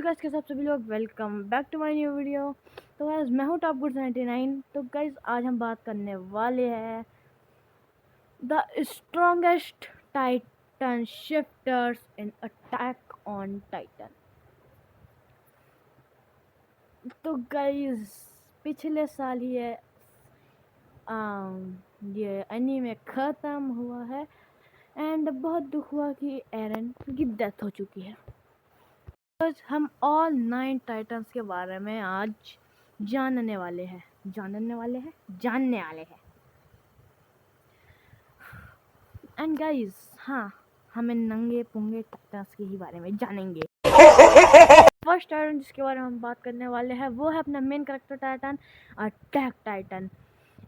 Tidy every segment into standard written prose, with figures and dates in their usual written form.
Guys के सबसे लोग welcome back to my new video. तो गाइस मैं हूं टॉप गुड 99। तो गाइस आज हम बात करने वाले हैं the strongest Titan shifters in attack on Titan. तो गाइस पिछले साल ही ये एनीमे ख़त्म हुआ है एंड बहुत दुख हुआ कि एरन की डेथ हो चुकी है। आज हम ऑल 9 टाइटन्स के बारे में आज जानने वाले हैं। एंड गाइस हाँ, हमें नंगे पुंगे टाइटन्स के ही बारे में जानेंगे। फर्स्ट टाइटन जिसके बारे में हम बात करने वाले हैं वो है अपना main character Titan, attack Titan.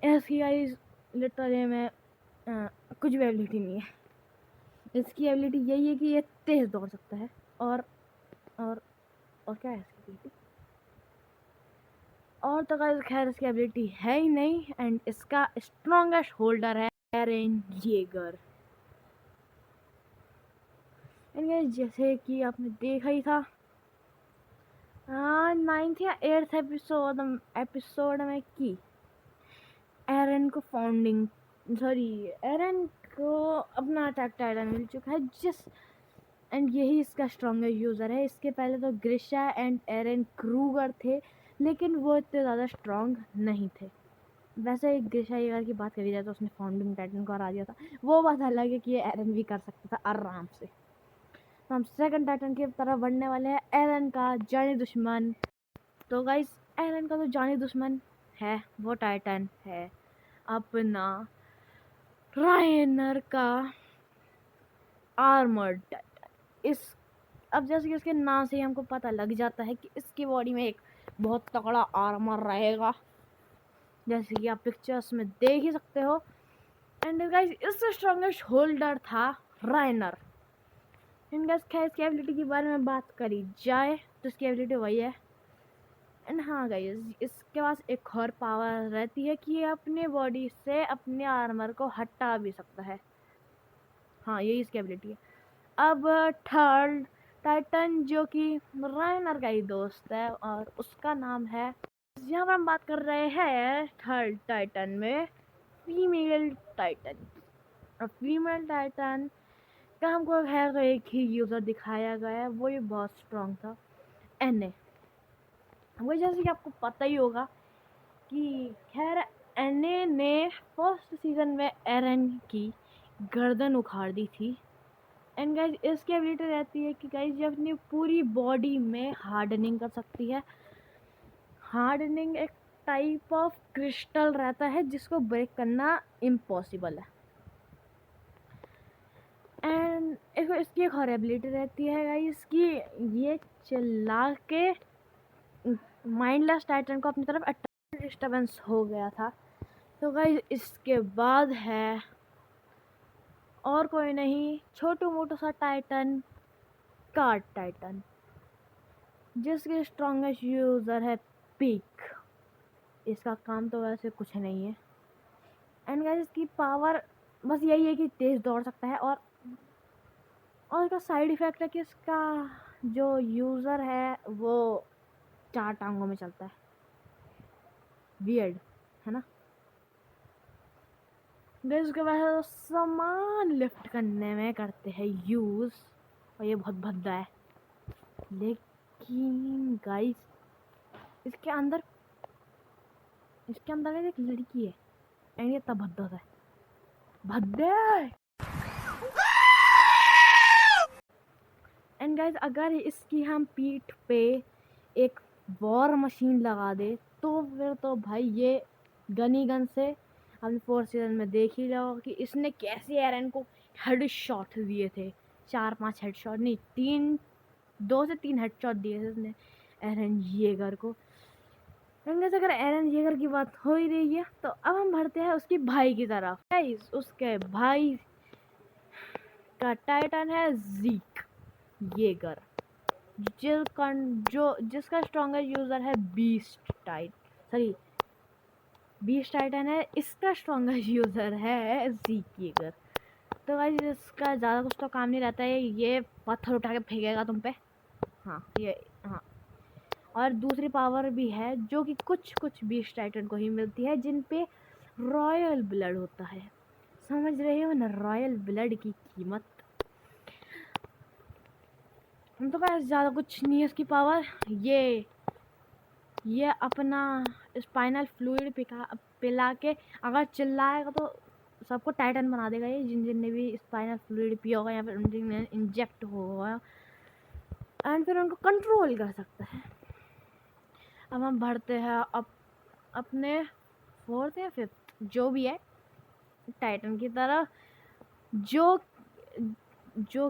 इसकी गाइस लिटरली में कुछ भी एबिलिटी नहीं है। इसकी एबिलिटी यही है कि ये तेज दौड़ सकता है और क्या है इसकी एबिलिटी, और तो गाइस खैर इसकी एबिलिटी है ही नहीं। एंड इसका स्ट्रॉन्गेस्ट होल्डर है एरन येगर। एंड गाइस जैसे कि आपने देखा ही था 9th या 8th एपिसोड में कि एरन को अपना अटैक टाइटन मिल चुका है एंड यही इसका स्ट्रॉन्गेस्ट यूज़र है। इसके पहले तो ग्रिशा एंड एरन क्रूगर थे, लेकिन वो इतने ज़्यादा स्ट्रॉन्ग नहीं थे। वैसे ग्रिशा येगर की बात करी जाए तो उसने फाउंडिंग टाइटन को हरा दिया था, वो बात अलग है कि ये एरन भी कर सकता था आराम से। तो हम सेकंड टाइटन की तरफ बढ़ने वाले हैं, एरन का जानी दुश्मन। तो गाइस एरन का तो जानी दुश्मन है वो टाइटन है अपना रायनर का आर्मर्ड टाइटन। अब जैसे कि इसके नाम से ही हमको पता लग जाता है कि इसकी बॉडी में एक बहुत तगड़ा आर्मर रहेगा, जैसे कि आप पिक्चर्स में देख ही सकते हो। एंड गाइस इससे स्ट्रॉन्गेस्ट होल्डर था रायनर। एंड गाइस खैर इसकी एबिलिटी के बारे में बात करी जाए तो इसकी एबिलिटी वही है। एंड हाँ गाइस इसके पास एक और पावर रहती है कि ये अपने बॉडी से अपने आर्मर को हटा भी सकता है। हाँ यही इसकी एबिलिटी है। अब थर्ड टाइटन जो कि रायनर का ही दोस्त है और उसका नाम है, यहाँ पर हम बात कर रहे हैं थर्ड टाइटन में फीमेल टाइटन। और फीमेल टाइटन का हमको खैर तो एक ही यूज़र दिखाया गया है, वो ये बहुत स्ट्रॉन्ग था, एने। वो जैसे कि आपको पता ही होगा कि खैर एने ने फर्स्ट सीजन में एरन की गर्दन उखाड़ दी थी। एंड गाइज इसकी एबिलिटी रहती है कि गाइज ये अपनी पूरी बॉडी में हार्डनिंग कर सकती है। हार्डनिंग एक टाइप ऑफ क्रिस्टल रहता है जिसको ब्रेक करना इम्पॉसिबल है। एंड इसकी एक और एबिलिटी रहती है गाइज कि ये चिल्ला के माइंडलेस टाइटन को अपनी तरफ अटैक डिस्टर्बेंस हो गया था। तो गाइज इसके बाद है और कोई नहीं, छोटू मोटू सा टाइटन, कार्ड टाइटन, जिसके स्ट्रॉन्गेस्ट यूज़र है पीक। इसका काम तो वैसे कुछ नहीं है। एंड गाइस इसकी पावर बस यही है कि तेज़ दौड़ सकता है और इसका साइड इफ़ेक्ट है कि इसका जो यूज़र है वो 4 टांगों में चलता है। वियर्ड है ना गाइस। उसके बाद सामान लिफ्ट करने में करते हैं यूज़ और ये बहुत भद्दा है। लेकिन गाइस इसके अंदर एक लड़की है एंड ये तब भद्दा है, भद्दे। एंड गाइस अगर इसकी हम पीठ पे एक वॉर मशीन लगा दे तो फिर तो भाई ये गन से हमने 4th सीजन में देख ही रहा कि इसने कैसे एरन को हेड शॉट दिए थे। 4-5 हेड शॉट नहीं, 2 से 3 हेड शॉट दिए थे उसने एरन येगर को। गाइस अगर एरन येगर की बात हो ही रही है तो अब हम बढ़ते हैं उसके भाई की तरफ। गाइस उसके भाई का टाइटन है ज़ीक येगर, जिसका स्ट्रॉन्गेस्ट यूज़र है बीस्ट टाइटन है। इसका स्ट्रॉन्गेस्ट यूज़र है ज़ीक येगर। तो गाइस इसका ज़्यादा कुछ तो काम नहीं रहता है, ये पत्थर उठा के फेंकेगा तुम पे। हाँ और दूसरी पावर भी है जो कि कुछ कुछ बीस्ट टाइटन को ही मिलती है, जिन पे रॉयल ब्लड होता है। समझ रहे हो ना रॉयल ब्लड की कीमत। तो बस ज़्यादा कुछ नहीं है इसकी पावर। ये अपना स्पाइनल फ्लूइड पिला के अगर चिल्लाएगा तो सबको टाइटन बना देगा ये, जिन जिन ने भी स्पाइनल फ्लूइड पिया होगा या फिर जिनमें इंजेक्ट होगा, एंड फिर उनको कंट्रोल कर सकता है। अब हम बढ़ते हैं अपने फोर्थ या फिफ्थ जो भी है टाइटन की तरफ, जो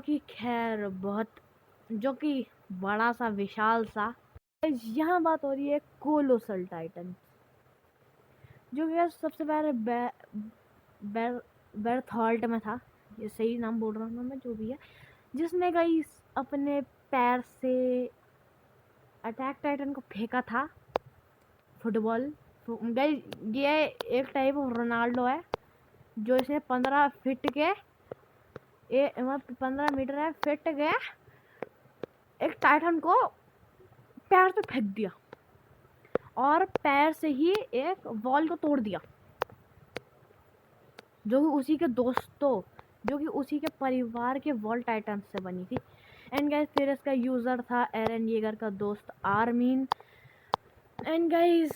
कि खैर जो कि बड़ा सा विशाल सा। यहाँ बात हो रही है कोलोसल टाइटन, जो कि सबसे पहले बेरथॉल्ट में था, ये सही नाम बोल रहा हूँ मैं जो भी है, जिसने कई अपने पैर से अटैक टाइटन को फेंका था फुटबॉल। ये एक टाइप ऑफ रोनाल्डो है, जो इसने 15 फीट के 15 मीटर है फिट के एक टाइटन को पैर से फेंक दिया और पैर से ही एक वॉल को तोड़ दिया, जो कि उसी के परिवार के वॉल टाइटन से बनी थी। एंड गाइस फिर इसका यूज़र था एरन येगर का दोस्त आर्मीन। एंड गाइस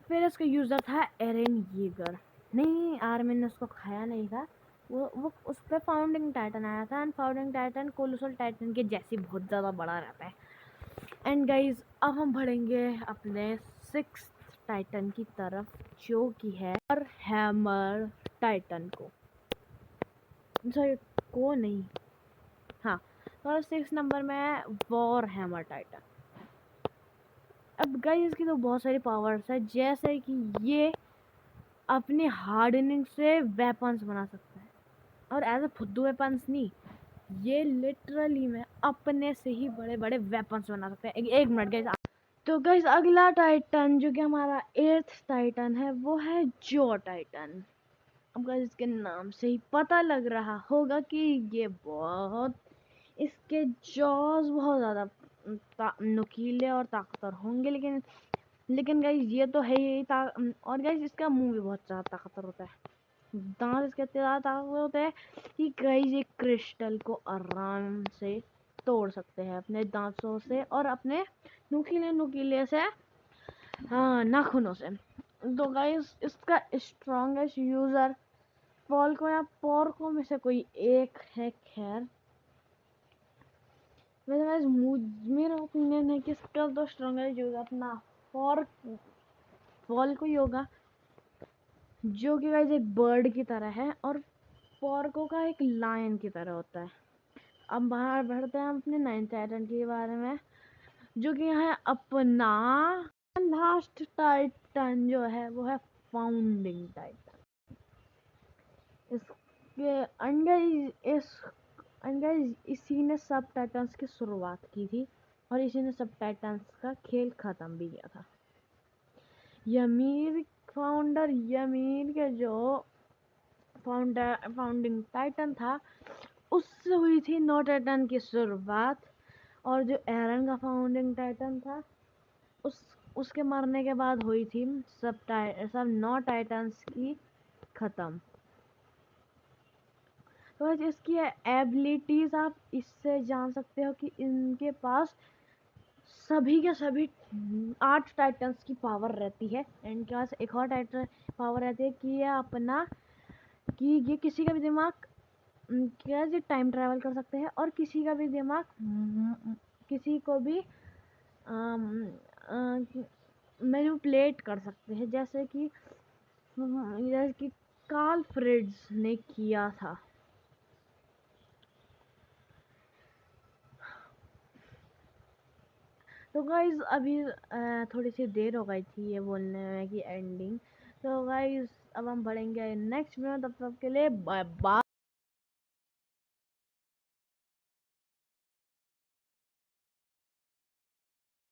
फिर इसका यूज़र था एरन येगर, नहीं आर्मीन ने उसको खाया नहीं था, वो उस पर फाउंडिंग टाइटन आया था। And founding Titan colossal Titan के जैसे बहुत ज़्यादा बड़ा रहता है। एंड गाइस अब हम बढ़ेंगे अपने 6th टाइटन की तरफ, जो कि है और हैमर टाइटन को नहीं, हाँ, और 6 नंबर में है वॉर हैमर टाइटन। अब गाइस इसकी तो बहुत सारी पावर्स है, जैसे कि ये अपने हार्डनिंग से वेपन्स बना सकता है, और एज ए फुद्दू वेपन्स नहीं, ये लिटरली में अपने से ही बड़े बड़े वेपन्स बना सकते हैं। एक मिनट गाइस। तो गाइस अगला टाइटन जो कि हमारा 8th टाइटन है वो है जॉ टाइटन। अब गाइस इसके नाम से ही पता लग रहा होगा कि ये इसके जॉज बहुत ज़्यादा नुकीले और ताकतवर होंगे, लेकिन गाइस ये तो है ही और गाइस इसका मुंह भी बहुत ज़्यादा ताकतवर होता है, दांत इसके इतने ज़्यादा ताकतवर होते हैं कि गाइस ये क्रिस्टल को आराम से तोड़ सकते हैं अपने दांतों से और अपने नुकीले से नाखूनों से। तो गाइस इसका स्ट्रॉन्गेस्ट यूज़र पॉल्को या पोर्को में से कोई एक है। खैर वैसे गाइस मेरा ओपिनियन है कि इसका तो स्ट्रॉन्गेस्ट यूज़र अपना पॉल्को ही होगा, जो कि गाइस एक बर्ड की तरह है और पोर्को का एक लायन की तरह होता है। अब बाहर बढ़ते हैं अपने 9th टाइटन के बारे में, जो कि है अपना लास्ट टाइटन जो है वो है फाउंडिंग टाइटन। इसके अंडर इसी ने सब टाइटन्स की शुरुआत की थी और इसी ने सब टाइटन्स का खेल ख़त्म भी किया था। ymir के जो फाउंडिंग टाइटन था उससे हुई थी 9 टाइटन की शुरुआत, और जो एरन का फाउंडिंग टाइटन था उसके मरने के बाद हुई थी सब 9 टाइटन्स की ख़त्म। तो इसकी एबिलिटीज आप इससे जान सकते हो कि इनके पास सभी के सभी 8 टाइटन्स की पावर रहती है। इनके पास एक और टाइटन पावर रहती है कि ये किसी का भी दिमाग क्या ये टाइम ट्रैवल कर सकते हैं और किसी का भी दिमाग किसी को भी मैनिपुलेट कर सकते हैं, जैसे कि कार्ल फ्रिड्ज ने किया था। तो गाइज अभी थोड़ी सी देर हो गई थी ये बोलने में कि एंडिंग। तो गाइज अब हम बढ़ेंगे नेक्स्ट वीडियो, तब तक के लिए बाय बाय।